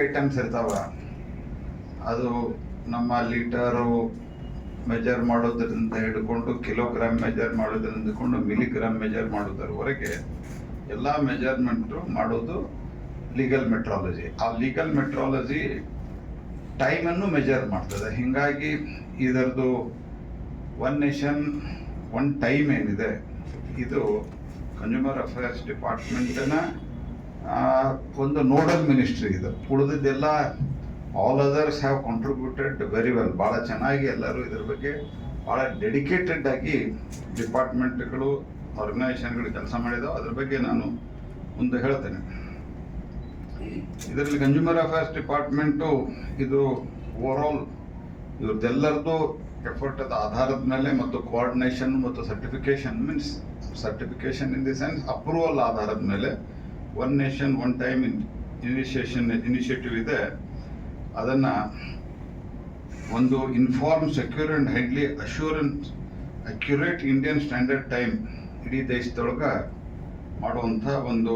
Items ಇರ್ತಾವ. ಅದು ನಮ್ಮ ಲೀಟರು ಮೆಜರ್ ಮಾಡೋದ್ರಿಂದ ಹಿಡ್ಕೊಂಡು ಕಿಲೋಗ್ರಾಮ್ ಮೆಜರ್ ಮಾಡೋದ್ರಿಂದ ಹಿಡ್ಕೊಂಡು ಮಿಲಿಗ್ರಾಮ್ ಮೆಜರ್ ಮಾಡೋದರವರೆಗೆ ಎಲ್ಲ ಮೆಜರ್ಮೆಂಟು ಮಾಡೋದು ಲೀಗಲ್ ಮೆಟ್ರಾಲಜಿ. ಆ ಲೀಗಲ್ ಮೆಟ್ರಾಲಜಿ ಟೈಮನ್ನು ಮೆಜರ್ ಮಾಡ್ತದೆ. ಹೀಗಾಗಿ ಇದರದ್ದು ಒನ್ ನೇಷನ್ ಒನ್ ಟೈಮ್ ಏನಿದೆ, ಇದು ಕನ್ಸ್ಯೂಮರ್ ಅಫೇರ್ಸ್ ಡಿಪಾರ್ಟ್ಮೆಂಟಿನ ಒಂದು ನೋಡಲ್ ಮಿನಿಸ್ಟ್ರಿ. ಇದು ಉಳಿದಿದ್ದೆಲ್ಲ all others have contributed very well. ಭಾಳ ಚೆನ್ನಾಗಿ ಎಲ್ಲರೂ ಇದ್ರ ಬಗ್ಗೆ ಭಾಳ ಡೆಡಿಕೇಟೆಡ್ ಆಗಿ ಡಿಪಾರ್ಟ್ಮೆಂಟ್ಗಳು, ಆರ್ಗನೈಸೇಷನ್ಗಳು ಕೆಲಸ ಮಾಡಿದಾವೆ. ಅದ್ರ ಬಗ್ಗೆ ನಾನು ಮುಂದೆ ಹೇಳ್ತೇನೆ. ಇದರಲ್ಲಿ ಕನ್ಸ್ಯೂಮರ್ ಅಫೇರ್ಸ್ ಡಿಪಾರ್ಟ್ಮೆಂಟು ಇದು ಓವರಾಲ್ ಇವ್ರದ್ದೆಲ್ಲರದು ಎಫರ್ಟ್ ಅದ ಆಧಾರದ ಮೇಲೆ ಮತ್ತು ಕೋಆರ್ಡಿನೇಷನ್ ಮತ್ತು certification means certification in the sense approval ಆಧಾರದ ಮೇಲೆ one nation one time initiative ಇದೆ. ಅದನ್ನು ಒಂದು inform, secure and highly accurate Indian standard time ಇಡೀ ದೇಶದೊಳಗೆ ಮಾಡುವಂಥ ಒಂದು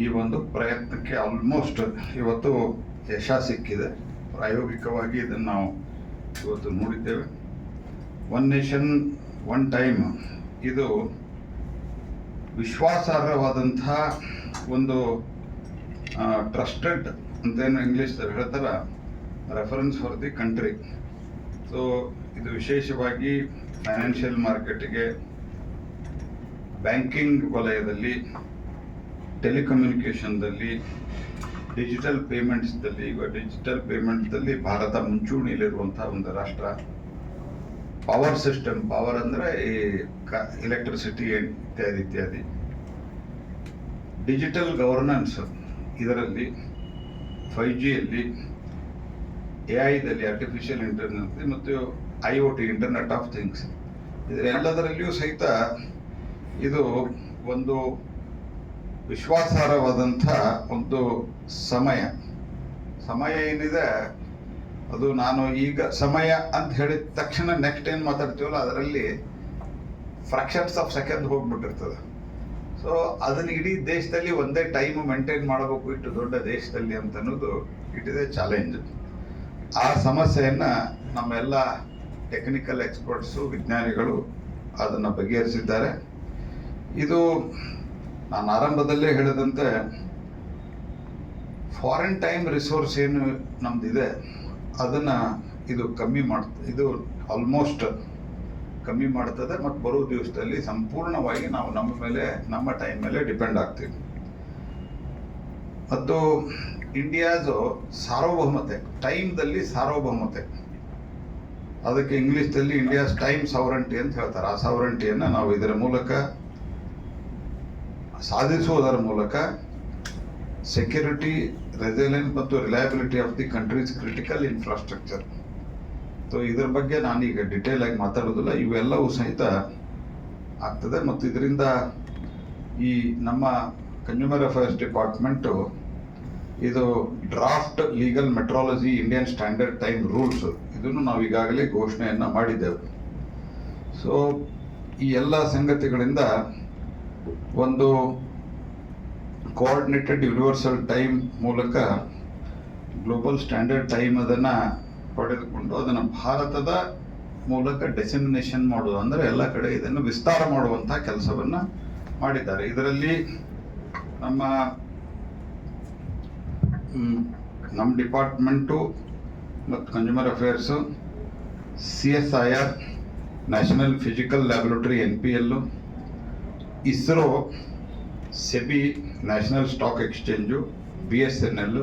ಈ ಒಂದು ಪ್ರಯತ್ನಕ್ಕೆ ಆಲ್ಮೋಸ್ಟ್ ಇವತ್ತು ಯಶ ಸಿಕ್ಕಿದೆ. ಪ್ರಾಯೋಗಿಕವಾಗಿ ಇದನ್ನು ನಾವು ಇವತ್ತು ನೋಡಿದ್ದೇವೆ. ಒನ್ ನೇಷನ್ ಒನ್ ಟೈಮ್ ಇದು ವಿಶ್ವಾಸಾರ್ಹವಾದಂಥ ಒಂದು ಟ್ರಸ್ಟೆಡ್ ಅಂತೇನು ಇಂಗ್ಲೀಷ್ದಲ್ಲಿ ಹೇಳ್ತಾರೆ, reference for the country. So ಇದು ವಿಶೇಷವಾಗಿ ಫೈನಾನ್ಷಿಯಲ್ ಮಾರ್ಕೆಟಿಗೆ, ಬ್ಯಾಂಕಿಂಗ್ ವಲಯದಲ್ಲಿ, ಟೆಲಿಕಮ್ಯುನಿಕೇಷನ್ದಲ್ಲಿ, ಡಿಜಿಟಲ್ ಪೇಮೆಂಟ್ಸ್ದಲ್ಲಿ. ಈಗ ಡಿಜಿಟಲ್ ಪೇಮೆಂಟ್ದಲ್ಲಿ ಭಾರತ ಮುಂಚೂಣಿಯಲ್ಲಿರುವಂಥ ಒಂದು ರಾಷ್ಟ್ರ. ಪವರ್ ಸಿಸ್ಟಮ್, ಪವರ್ ಅಂದರೆ ಈ ಎಲೆಕ್ಟ್ರಿಸಿಟಿ ಇತ್ಯಾದಿ ಇತ್ಯಾದಿ. ಡಿಜಿಟಲ್ ಗವರ್ನೆನ್ಸ್ ಇದರಲ್ಲಿ 5Gಯಲ್ಲಿ, AI-ದಲ್ಲಿ, ಆರ್ಟಿಫಿಷಿಯಲ್ ಇಂಟೆಲಿಜೆನ್ಸ್ ಮತ್ತು IoT, ಇಂಟರ್ನೆಟ್ ಆಫ್ ಥಿಂಗ್ಸ್, ಇದರೆಲ್ಲದರಲ್ಲಿಯೂ ಸಹಿತ ಇದು ಒಂದು ವಿಶ್ವಾಸಾರ್ಹವಾದಂಥ ಒಂದು ಸಮಯ ಏನಿದೆ ಅದು ನಾನು ಈಗ ಸಮಯ ಅಂತ ಹೇಳಿದ ತಕ್ಷಣ ನೆಕ್ಸ್ಟ್ ಏನು ಮಾತಾಡ್ತೀವಲ್ಲ ಅದರಲ್ಲಿ ಫ್ರಾಕ್ಷನ್ಸ್ ಆಫ್ ಸೆಕೆಂಡ್ ಹೋಗ್ಬಿಟ್ಟಿರ್ತದೆ. ಸೊ ಅದನ್ನು ಇಡೀ ದೇಶದಲ್ಲಿ ಒಂದೇ ಟೈಮ್ ಮೇಂಟೈನ್ ಮಾಡಬೇಕು ಇಟ್ಟು ದೊಡ್ಡ ದೇಶದಲ್ಲಿ ಅಂತ ಅನ್ನೋದು ಇಟ್ ಇಸ್ ಎ ಚಾಲೆಂಜ್. ಆ ಸಮಸ್ಯೆಯನ್ನು ನಮ್ಮೆಲ್ಲ ಟೆಕ್ನಿಕಲ್ ಎಕ್ಸ್ಪರ್ಟ್ಸು, ವಿಜ್ಞಾನಿಗಳು ಅದನ್ನು ಬಗೆಹರಿಸಿದ್ದಾರೆ. ಇದು ನಾನು ಆರಂಭದಲ್ಲೇ ಹೇಳಿದಂತೆ ಫಾರಿನ್ ಟೈಮ್ ರಿಸೋರ್ಸ್ ಏನು ನಮ್ದಿದೆ ಅದನ್ನು ಇದು ಇದು ಆಲ್ಮೋಸ್ಟ್ ಕಮ್ಮಿ ಮಾಡ್ತದೆ. ಮತ್ತು ಬರೋ ದಿವಸದಲ್ಲಿ ಸಂಪೂರ್ಣವಾಗಿ ನಾವು ನಮ್ಮ ಟೈಮ್ ಮೇಲೆ ಡಿಪೆಂಡ್ ಆಗ್ತೀವಿ. ಮತ್ತು ಇಂಡಿಯಾದು ಸಾರ್ವಭೌಮತೆ, ಟೈಮ್ದಲ್ಲಿ ಸಾರ್ವಭೌಮತೆ, ಅದಕ್ಕೆ ಇಂಗ್ಲೀಷ್ದಲ್ಲಿ ಇಂಡಿಯಾಸ್ ಟೈಮ್ ಸಾವರಂಟಿ ಅಂತ ಹೇಳ್ತಾರೆ. ಆ ಸಾವರಂಟಿಯನ್ನು ನಾವು ಇದರ ಮೂಲಕ ಸಾಧಿಸುವುದರ ಮೂಲಕ ಸೆಕ್ಯೂರಿಟಿ, ರೆಸಿಲೆನ್ಸ್ ಮತ್ತು reliability of the countries critical infrastructure. So ಇದ್ರ ಬಗ್ಗೆ ನಾನೀಗ ಡಿಟೇಲ್ ಆಗಿ ಮಾತಾಡೋದಿಲ್ಲ. ಇವೆಲ್ಲವೂ ಸಹಿತ ಆಗ್ತದೆ. ಮತ್ತು ಇದರಿಂದ ಈ ನಮ್ಮ ಕನ್ಸ್ಯೂಮರ್ ಅಫೇರ್ಸ್ ಡಿಪಾರ್ಟ್ಮೆಂಟು ಇದು draft legal metrology Indian standard time rules ಇದನ್ನು ನಾವು ಈಗಾಗಲೇ ಘೋಷಣೆಯನ್ನು ಮಾಡಿದ್ದೆವು. ಸೊ ಈ ಎಲ್ಲ ಸಂಗತಿಗಳಿಂದ ಒಂದು ಕೋಆರ್ಡಿನೇಟೆಡ್ ಯೂನಿವರ್ಸಲ್ ಟೈಮ್ ಮೂಲಕ ಗ್ಲೋಬಲ್ ಸ್ಟ್ಯಾಂಡರ್ಡ್ ಟೈಮ್ ಅದನ್ನು ಪಡೆದುಕೊಂಡು ಅದನ್ನು ಭಾರತದ ಮೂಲಕ ಡೆಸಿಮಿನೇಷನ್ ಮಾಡೋದು, ಅಂದರೆ ಎಲ್ಲ ಕಡೆ ಇದನ್ನು ವಿಸ್ತಾರ ಮಾಡುವಂಥ ಕೆಲಸವನ್ನು ಮಾಡಿದ್ದಾರೆ. ಇದರಲ್ಲಿ ನಮ್ಮ ಡಿಪಾರ್ಟ್ಮೆಂಟು ಮತ್ತು consumer affairs, CSIR, national physical laboratory NPL, ISRO, SEBI, national stock exchange, BSNL,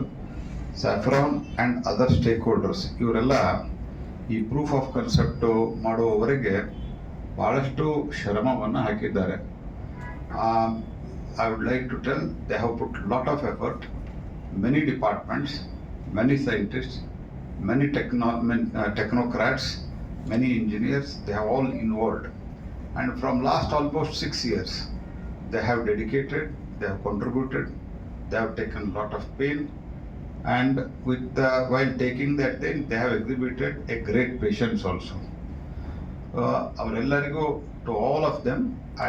saffron and other stake holders ಇವರೆಲ್ಲ ಈ ಪ್ರೂಫ್ ಆಫ್ ಕನ್ಸೆಪ್ಟು ಮಾಡುವವರೆಗೆ ಭಾಳಷ್ಟು ಶ್ರಮವನ್ನು ಹಾಕಿದ್ದಾರೆ. I would like to tell they have put lot of effort. Many departments, many scientists, many technocrats, many engineers, they have all involved. And from last almost 6 years, they have dedicated, they have contributed, they have taken a lot of pain, and while taking that thing, they have exhibited a great patience also. To all of them,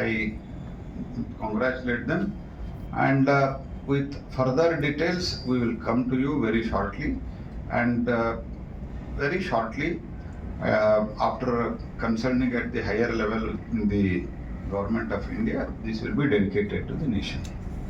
I congratulate them, and with further details, we will come to you very shortly, and very shortly, after concerning at the higher level in the government of India, this will be dedicated to the nation.